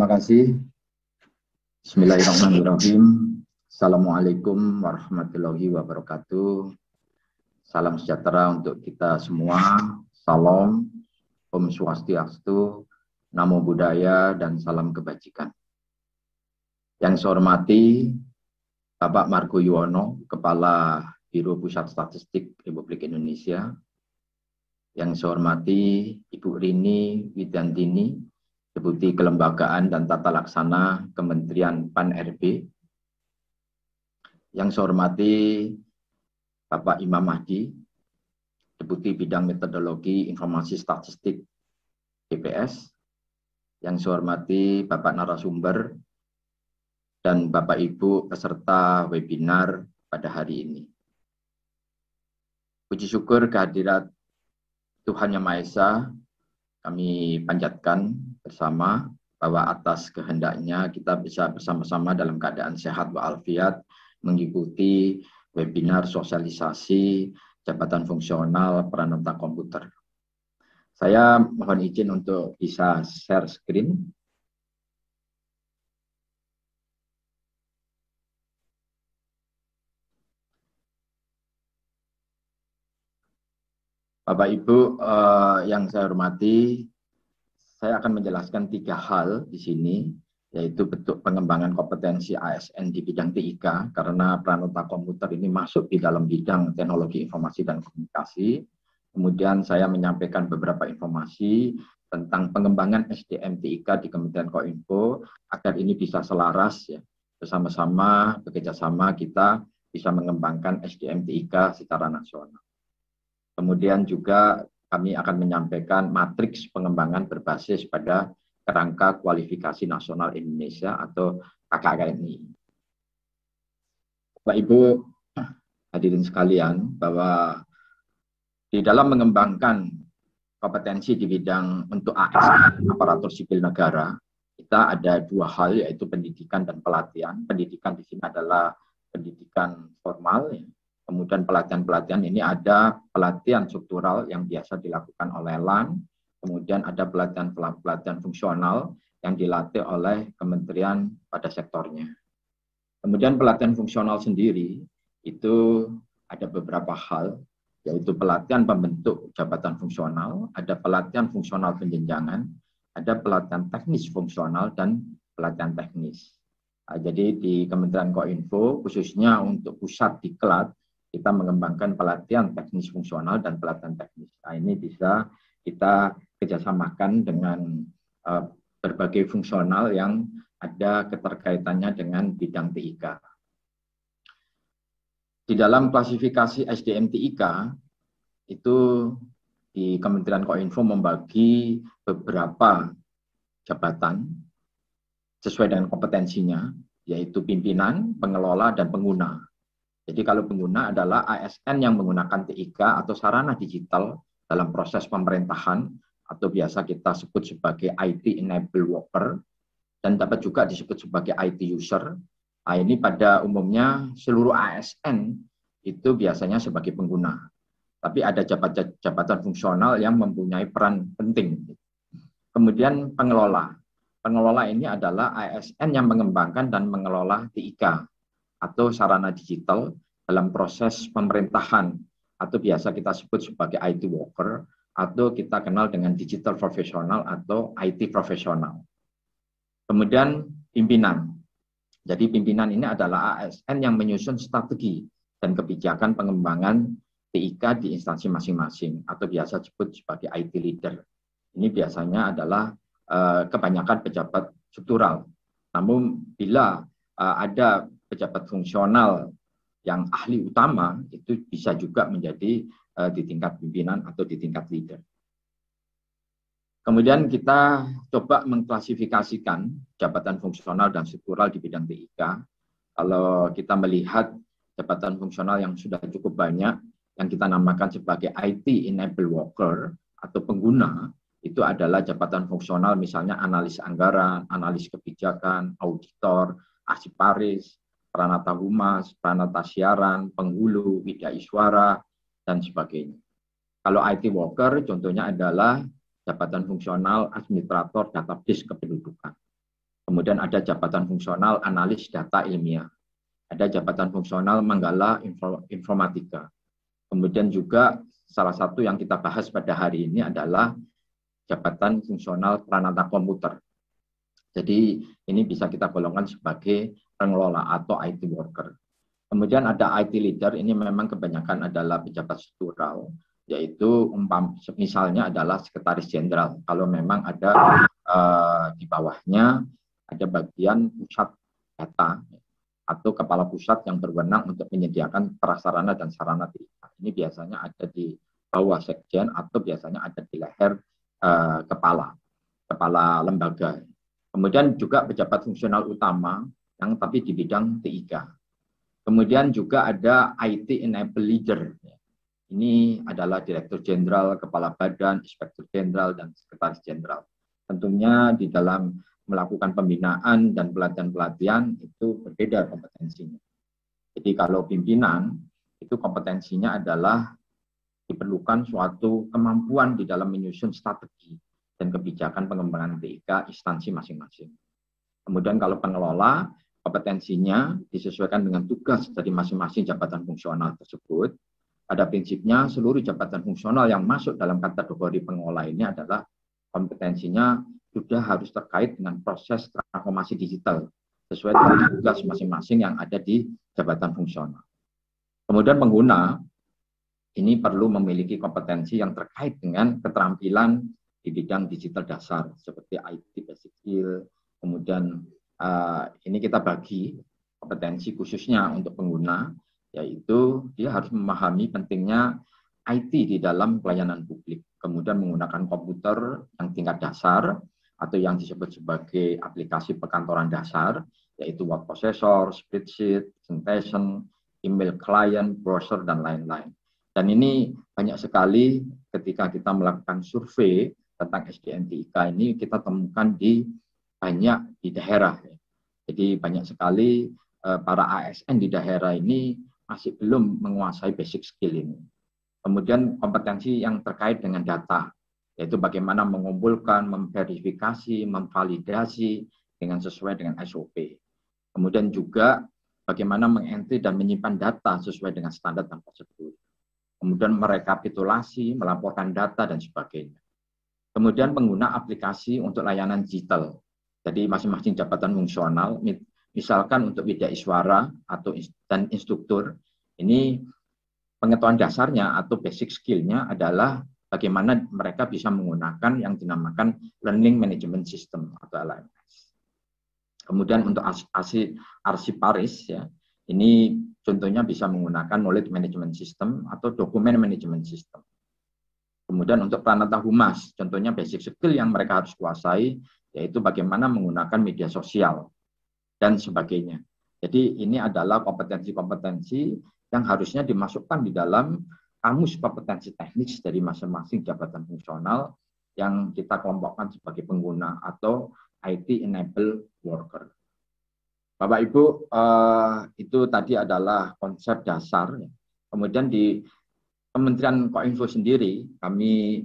Terima kasih. Bismillahirrahmanirrahim. Assalamualaikum warahmatullahi wabarakatuh. Salam sejahtera untuk kita semua. Salam, Om Swastiastu, Namo Buddhaya, dan salam kebajikan. Yang saya hormati Bapak Margo Yuwono, Kepala Biro Pusat Statistik Republik Indonesia. Yang saya hormati Ibu Rini Widyantini, Deputi Kelembagaan dan Tata Laksana Kementerian Pan-RB. Yang saya hormati Bapak Imam Mahdi, Deputi Bidang Metodologi Informasi Statistik BPS. Yang saya hormati Bapak narasumber dan Bapak Ibu peserta webinar pada hari ini. Puji syukur kehadirat Tuhan Yang Maha Esa kami panjatkan bersama bahwa atas kehendaknya kita bisa bersama-sama dalam keadaan sehat walafiat mengikuti webinar sosialisasi jabatan fungsional peranata komputer. Saya mohon izin untuk bisa share screen. Bapak Ibu yang saya hormati, saya akan menjelaskan 3 hal di sini, yaitu bentuk pengembangan kompetensi ASN di bidang TIK, karena peranata komputer ini masuk di dalam bidang teknologi informasi dan komunikasi. Kemudian saya menyampaikan beberapa informasi tentang pengembangan SDM TIK di Kementerian Kominfo, agar ini bisa selaras ya, bersama-sama, bekerjasama kita bisa mengembangkan SDM TIK secara nasional. Kemudian juga kami akan menyampaikan matriks pengembangan berbasis pada Kerangka Kualifikasi Nasional Indonesia atau KKNI. Bapak Ibu hadirin sekalian, bahwa di dalam mengembangkan kompetensi di bidang untuk ASN, aparatur sipil negara, kita ada 2 hal, yaitu pendidikan dan pelatihan. Pendidikan di sini adalah pendidikan formal, ya. Kemudian pelatihan-pelatihan ini ada pelatihan struktural yang biasa dilakukan oleh LAN, kemudian ada pelatihan-pelatihan fungsional yang dilatih oleh kementerian pada sektornya. Kemudian pelatihan fungsional sendiri itu ada beberapa hal, yaitu pelatihan pembentuk jabatan fungsional, ada pelatihan fungsional penjenjangan, ada pelatihan teknis fungsional, dan pelatihan teknis. Jadi di Kementerian Kominfo, khususnya untuk pusat diklat, kita mengembangkan pelatihan teknis fungsional dan pelatihan teknis. Nah, ini bisa kita kerjasamakan dengan berbagai fungsional yang ada keterkaitannya dengan bidang TIK. Di dalam klasifikasi SDM TIK, itu di Kementerian Kominfo membagi beberapa jabatan sesuai dengan kompetensinya, yaitu pimpinan, pengelola, dan pengguna. Jadi kalau pengguna adalah ASN yang menggunakan TIK atau sarana digital dalam proses pemerintahan, atau biasa kita sebut sebagai IT enable worker, dan dapat juga disebut sebagai IT user. Nah, ini pada umumnya seluruh ASN itu biasanya sebagai pengguna. Tapi ada jabatan fungsional yang mempunyai peran penting. Kemudian pengelola. Pengelola ini adalah ASN yang mengembangkan dan mengelola TIK atau sarana digital dalam proses pemerintahan, atau biasa kita sebut sebagai IT worker, atau kita kenal dengan digital profesional atau IT profesional. Kemudian pimpinan. Jadi pimpinan ini adalah ASN yang menyusun strategi dan kebijakan pengembangan TIK di instansi masing-masing, atau biasa disebut sebagai IT leader. Ini biasanya adalah kebanyakan pejabat struktural. Namun bila ada pejabat fungsional yang ahli utama, itu bisa juga menjadi di tingkat pimpinan atau di tingkat leader. Kemudian kita coba mengklasifikasikan jabatan fungsional dan struktural di bidang TIK. Kalau kita melihat jabatan fungsional yang sudah cukup banyak, yang kita namakan sebagai IT enable worker atau pengguna, itu adalah jabatan fungsional misalnya analis anggaran, analis kebijakan, auditor, arsiparis, peranata humas, peranata siaran, penghulu, widya iswara, dan sebagainya. Kalau IT worker contohnya adalah jabatan fungsional administrator database kependudukan. Kemudian ada jabatan fungsional analis data ilmiah. Ada jabatan fungsional manggala informatika. Kemudian juga salah satu yang kita bahas pada hari ini adalah jabatan fungsional peranata komputer. Jadi ini bisa kita golongkan sebagai pengelola atau IT worker. Kemudian ada IT leader, ini memang kebanyakan adalah pejabat struktural, yaitu misalnya adalah sekretaris jenderal. Kalau memang ada di bawahnya ada bagian pusat data atau kepala pusat yang berwenang untuk menyediakan prasarana dan sarana TIK. Ini biasanya ada di bawah sekjen atau biasanya ada di leher kepala lembaga. Kemudian juga pejabat fungsional utama yang tapi di bidang TIK. Kemudian juga ada IT enable leader. Ini adalah direktur jenderal, kepala badan, inspektur jenderal, dan sekretaris jenderal. Tentunya di dalam melakukan pembinaan dan pelatihan-pelatihan itu berbeda kompetensinya. Jadi kalau pimpinan itu kompetensinya adalah diperlukan suatu kemampuan di dalam menyusun strategi dan kebijakan pengembangan TIK instansi masing-masing. Kemudian kalau pengelola, kompetensinya disesuaikan dengan tugas dari masing-masing jabatan fungsional tersebut. Pada prinsipnya seluruh jabatan fungsional yang masuk dalam kategori pengelola ini adalah kompetensinya sudah harus terkait dengan proses transformasi digital sesuai dengan tugas masing-masing yang ada di jabatan fungsional. Kemudian pengguna ini perlu memiliki kompetensi yang terkait dengan keterampilan di bidang digital dasar seperti IT basic skill. Kemudian ini kita bagi kompetensi khususnya untuk pengguna, yaitu dia harus memahami pentingnya IT di dalam pelayanan publik. Kemudian menggunakan komputer yang tingkat dasar atau yang disebut sebagai aplikasi perkantoran dasar, yaitu word processor, spreadsheet, presentation, email client, browser, dan lain-lain. Dan ini banyak sekali ketika kita melakukan survei tentang SDM TIK ini kita temukan banyak di daerah. Jadi banyak sekali para ASN di daerah ini masih belum menguasai basic skill ini. Kemudian kompetensi yang terkait dengan data, yaitu bagaimana mengumpulkan, memverifikasi, memvalidasi dengan sesuai dengan SOP. Kemudian juga bagaimana mengentry dan menyimpan data sesuai dengan standar dan prosedur. Kemudian merekapitulasi, melaporkan data, dan sebagainya. Kemudian pengguna aplikasi untuk layanan digital. Jadi masing-masing jabatan fungsional, misalkan untuk Widya Iswara dan instruktur, ini pengetahuan dasarnya atau basic skill-nya adalah bagaimana mereka bisa menggunakan yang dinamakan Learning Management System atau LMS. Kemudian untuk arsiparis, ya, ini contohnya bisa menggunakan Knowledge Management System atau Document Management System. Kemudian untuk peranata humas, contohnya basic skill yang mereka harus kuasai, yaitu bagaimana menggunakan media sosial dan sebagainya. Jadi ini adalah kompetensi-kompetensi yang harusnya dimasukkan di dalam kamus kompetensi teknis dari masing-masing jabatan fungsional yang kita kelompokkan sebagai pengguna atau IT enable worker. Bapak Ibu, itu tadi adalah konsep dasar. Kemudian di Kementerian Kominfo sendiri, kami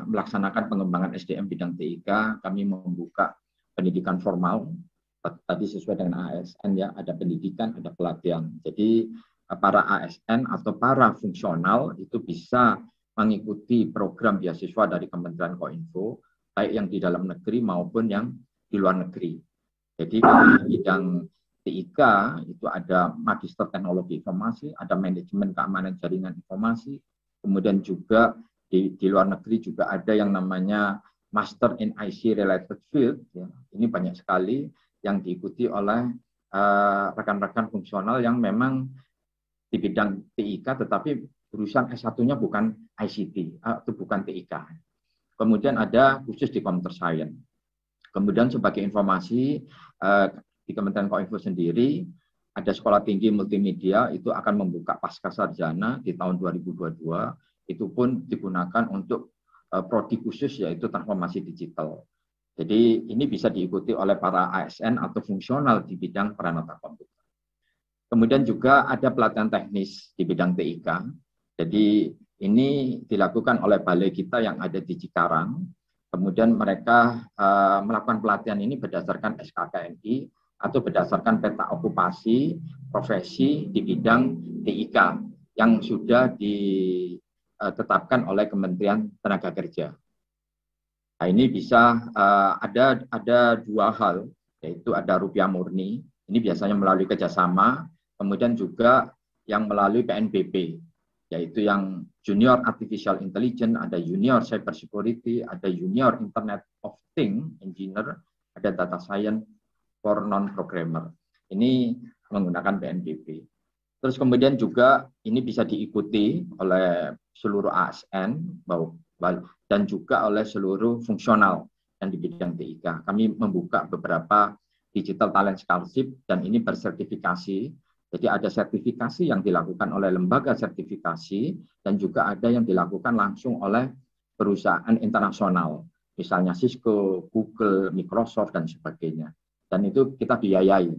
melaksanakan pengembangan SDM bidang TIK, kami membuka pendidikan formal, tadi sesuai dengan ASN ya, ada pendidikan, ada pelatihan. Jadi para ASN atau para fungsional itu bisa mengikuti program beasiswa dari Kementerian Kominfo, baik yang di dalam negeri maupun yang di luar negeri. Jadi di bidang TIK itu ada Magister Teknologi Informasi, ada Manajemen Keamanan Jaringan Informasi, kemudian juga di luar negeri juga ada yang namanya Master in IC Related Field. Ya. Ini banyak sekali yang diikuti oleh rekan-rekan fungsional yang memang di bidang TIK, tetapi urusan S1-nya bukan ICT atau bukan TIK. Kemudian ada khusus di Computer Science. Kemudian sebagai informasi, di Kementerian Kominfo sendiri ada Sekolah Tinggi Multimedia itu akan membuka pasca sarjana di tahun 2022, itu pun digunakan untuk prodi khusus yaitu transformasi digital. Jadi ini bisa diikuti oleh para ASN atau fungsional di bidang peranata komputer. Kemudian juga ada pelatihan teknis di bidang TIK. Jadi ini dilakukan oleh balai kita yang ada di Cikarang. Kemudian Kemudian mereka melakukan pelatihan ini berdasarkan SKKNI atau berdasarkan peta okupasi profesi di bidang TIK yang sudah ditetapkan oleh Kementerian Tenaga Kerja. Nah, ini bisa ada dua hal, yaitu ada rupiah murni, ini biasanya melalui kerjasama, kemudian juga yang melalui PNBP, yaitu yang Junior Artificial Intelligence, ada Junior Cyber Security, ada Junior Internet of Things Engineer, ada Data Science for Non-Programmer. Ini menggunakan PNBP. Terus kemudian juga ini bisa diikuti oleh seluruh ASN dan juga oleh seluruh fungsional yang di bidang TIK. Kami membuka beberapa digital talent scholarship dan ini bersertifikasi. Jadi ada sertifikasi yang dilakukan oleh lembaga sertifikasi dan juga ada yang dilakukan langsung oleh perusahaan internasional, misalnya Cisco, Google, Microsoft, dan sebagainya. Dan itu kita biayai.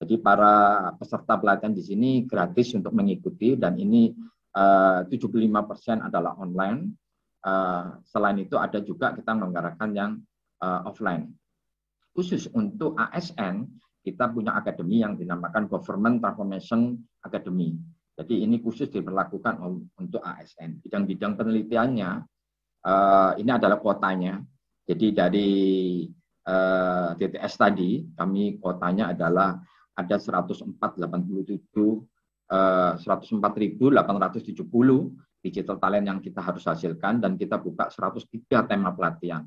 Jadi para peserta pelatihan di sini gratis untuk mengikuti dan ini 75% adalah online. Selain itu ada juga kita menggerakkan yang offline. Khusus untuk ASN, kita punya akademi yang dinamakan Government Transformation Academy. Jadi ini khusus diberlakukan untuk ASN. Bidang-bidang penelitiannya, ini adalah kuotanya. Jadi dari DTS tadi, kami kuotanya adalah ada 104.870 digital talent yang kita harus hasilkan dan kita buka 103 tema pelatihan.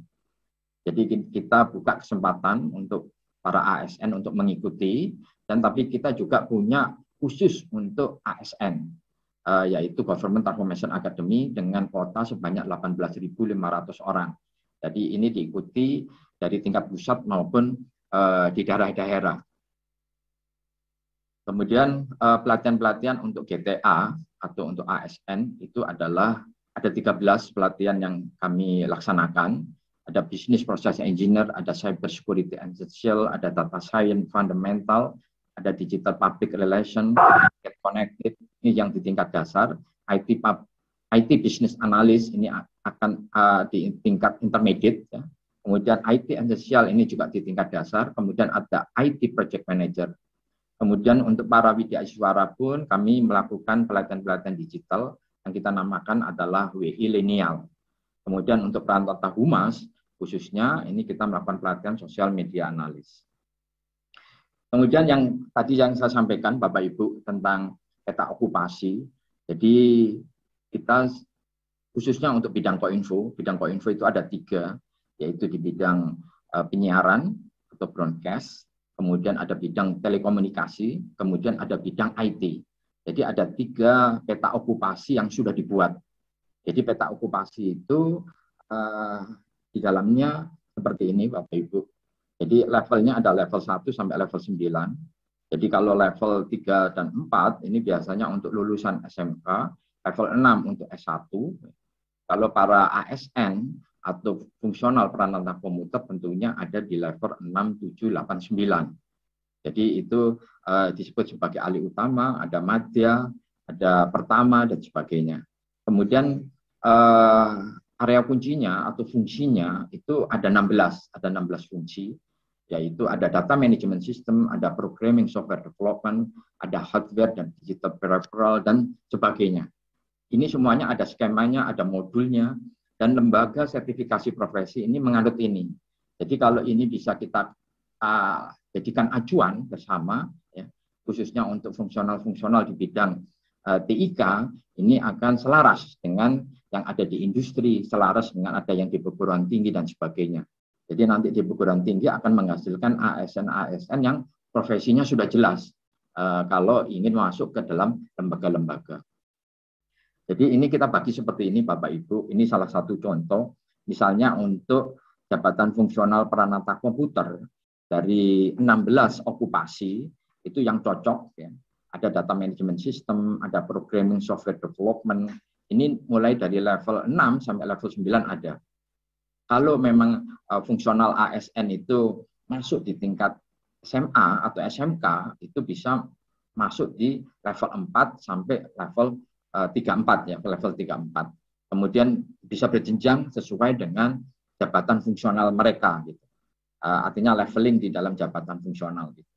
Jadi kita buka kesempatan untuk para ASN untuk mengikuti, dan tapi kita juga punya khusus untuk ASN, yaitu Government Transformation Academy dengan kuota sebanyak 18.500 orang. Jadi ini diikuti dari tingkat pusat maupun di daerah-daerah. Kemudian pelatihan-pelatihan untuk GTA atau untuk ASN itu adalah ada 13 pelatihan yang kami laksanakan. Ada Business Process Engineer, ada Cyber Security Essential, ada Data Science Fundamental, ada Digital Public Relation, Get Connected, ini yang di tingkat dasar. IT Business Analyst ini akan di tingkat intermediate. Ya. Kemudian IT Essential ini juga di tingkat dasar. Kemudian ada IT Project Manager. Kemudian untuk para widyaswara pun kami melakukan pelatihan-pelatihan digital yang kita namakan adalah WI Lineal. Kemudian untuk perantata humas, khususnya ini kita melakukan pelatihan sosial media analis. Kemudian yang tadi yang saya sampaikan Bapak Ibu tentang peta okupasi, jadi kita khususnya untuk bidang Koinfo itu ada 3, yaitu di bidang penyiaran atau broadcast, kemudian ada bidang telekomunikasi, kemudian ada bidang IT. Jadi ada 3 peta okupasi yang sudah dibuat. Jadi peta okupasi itu di dalamnya seperti ini Bapak Ibu. Jadi levelnya ada level 1 sampai level 9. Jadi kalau level 3 dan 4 ini biasanya untuk lulusan SMK, level 6 untuk S1. Kalau para ASN atau fungsional perantara komuter tentunya ada di level 6, 7, 8, 9. Jadi itu disebut sebagai ahli utama, ada madya, ada pertama, dan sebagainya. Kemudian area kuncinya atau fungsinya itu ada 16 fungsi, yaitu ada data management system, ada programming software development, ada hardware dan digital peripheral, dan sebagainya. Ini semuanya ada skemanya, ada modulnya, dan lembaga sertifikasi profesi ini menganut ini. Jadi kalau ini bisa kita jadikan acuan bersama, ya, khususnya untuk fungsional-fungsional di bidang TIK, ini akan selaras dengan yang ada di industri, selaras dengan ada yang di perguruan tinggi dan sebagainya. Jadi nanti di perguruan tinggi akan menghasilkan ASN-ASN yang profesinya sudah jelas kalau ingin masuk ke dalam lembaga-lembaga. Jadi ini kita bagi seperti ini Bapak Ibu, ini salah satu contoh, misalnya untuk jabatan fungsional peranata komputer dari 16 okupasi itu yang cocok, ya. Ada data management system, ada programming software development. Ini mulai dari level 6 sampai level 9 ada. Kalau memang fungsional ASN itu masuk di tingkat SMA atau SMK, itu bisa masuk di level 4 sampai level 34, ya, level 34. Kemudian bisa berjenjang sesuai dengan jabatan fungsional mereka gitu. Artinya leveling di dalam jabatan fungsional gitu.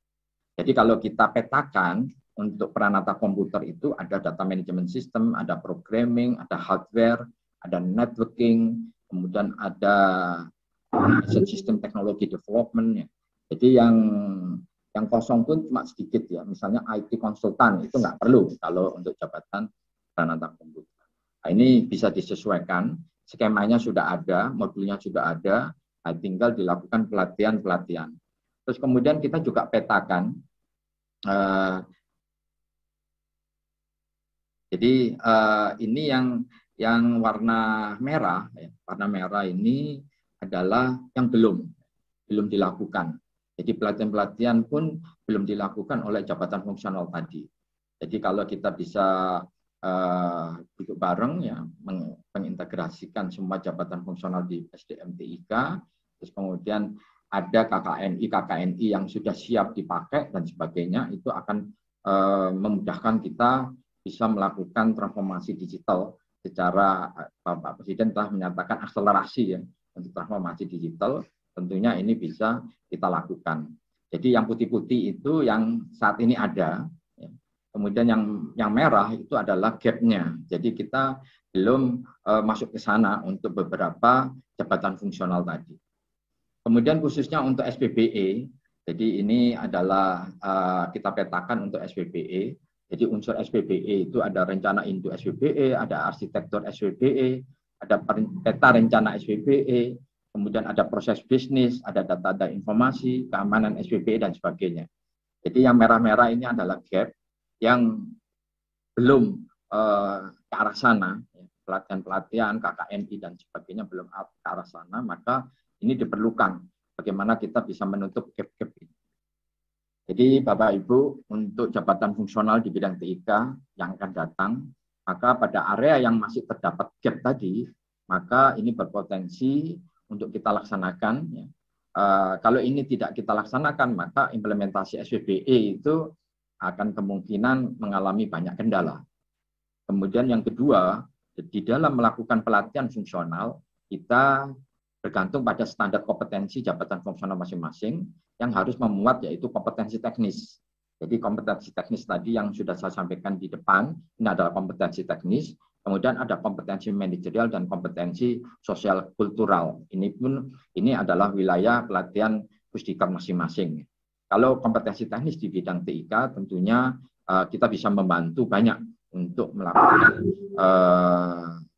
Jadi kalau kita petakan untuk peranata komputer itu ada data management system, ada programming, ada hardware, ada networking, kemudian ada sistem teknologi development ya. Jadi yang kosong pun cuma sedikit ya, misalnya IT konsultan itu nggak perlu kalau untuk jabatan peranata komputer. Nah, ini bisa disesuaikan, skemanya sudah ada, modulnya sudah ada, nah, tinggal dilakukan pelatihan-pelatihan. Terus kemudian kita juga petakan, jadi ini yang warna merah, ya, warna merah ini adalah yang belum dilakukan. Jadi pelatihan-pelatihan pun belum dilakukan oleh jabatan fungsional tadi. Jadi kalau kita bisa duduk bareng ya, mengintegrasikan semua jabatan fungsional di SDM TIK, terus kemudian ada KKNI yang sudah siap dipakai dan sebagainya, itu akan memudahkan kita bisa melakukan transformasi digital secara Bapak Presiden telah menyatakan akselerasi ya untuk transformasi digital. Tentunya ini bisa kita lakukan. Jadi yang putih-putih itu yang saat ini ada. Ya. Kemudian yang merah itu adalah gap-nya. Jadi kita belum masuk ke sana untuk beberapa jabatan fungsional tadi. Kemudian khususnya untuk SPBE, jadi ini adalah kita petakan untuk SPBE. Jadi unsur SPBE itu ada rencana induk SPBE, ada arsitektur SPBE, ada peta rencana SPBE, kemudian ada proses bisnis, ada data informasi, keamanan SPBE, dan sebagainya. Jadi yang merah-merah ini adalah gap yang belum ke arah sana, pelatihan-pelatihan, KKNI, dan sebagainya belum ke arah sana, maka ini diperlukan bagaimana kita bisa menutup gap-gap ini. Jadi Bapak Ibu, untuk jabatan fungsional di bidang TIK yang akan datang, maka pada area yang masih terdapat gap tadi, maka ini berpotensi untuk kita laksanakan. Ya. Kalau ini tidak kita laksanakan, maka implementasi SPBE itu akan kemungkinan mengalami banyak kendala. Kemudian yang kedua, di dalam melakukan pelatihan fungsional, kita bergantung pada standar kompetensi jabatan fungsional masing-masing yang harus memuat yaitu kompetensi teknis. Jadi kompetensi teknis tadi yang sudah saya sampaikan di depan, ini adalah kompetensi teknis, kemudian ada kompetensi manajerial dan kompetensi sosial kultural. Ini adalah wilayah pelatihan Pusdikar masing-masing. Kalau kompetensi teknis di bidang TIK tentunya kita bisa membantu banyak untuk melakukan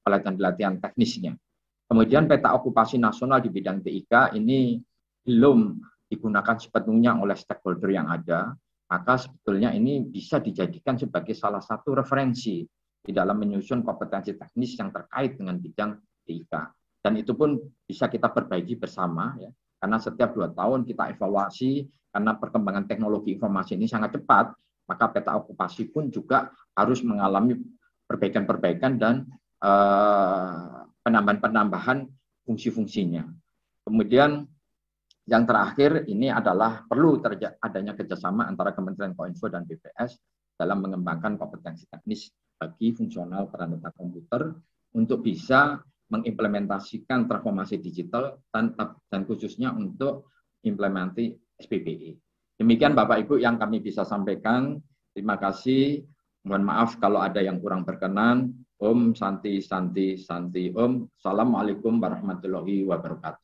pelatihan-pelatihan teknisnya. Kemudian peta okupasi nasional di bidang TIK ini belum digunakan sepenuhnya oleh stakeholder yang ada, maka sebetulnya ini bisa dijadikan sebagai salah satu referensi di dalam menyusun kompetensi teknis yang terkait dengan bidang TIK. Dan itu pun bisa kita perbaiki bersama, ya, karena setiap 2 tahun kita evaluasi, karena perkembangan teknologi informasi ini sangat cepat, maka peta okupasi pun juga harus mengalami perbaikan-perbaikan dan penambahan-penambahan fungsi-fungsinya. Kemudian yang terakhir ini adalah perlu adanya kerjasama antara Kementerian Kominfo dan BPS dalam mengembangkan kompetensi teknis bagi fungsional peranata komputer untuk bisa mengimplementasikan transformasi digital dan khususnya untuk implementasi SPBE. Demikian Bapak Ibu yang kami bisa sampaikan. Terima kasih. Mohon maaf kalau ada yang kurang berkenan. Om Santi Santi Santi Om. Assalamualaikum warahmatullahi wabarakatuh.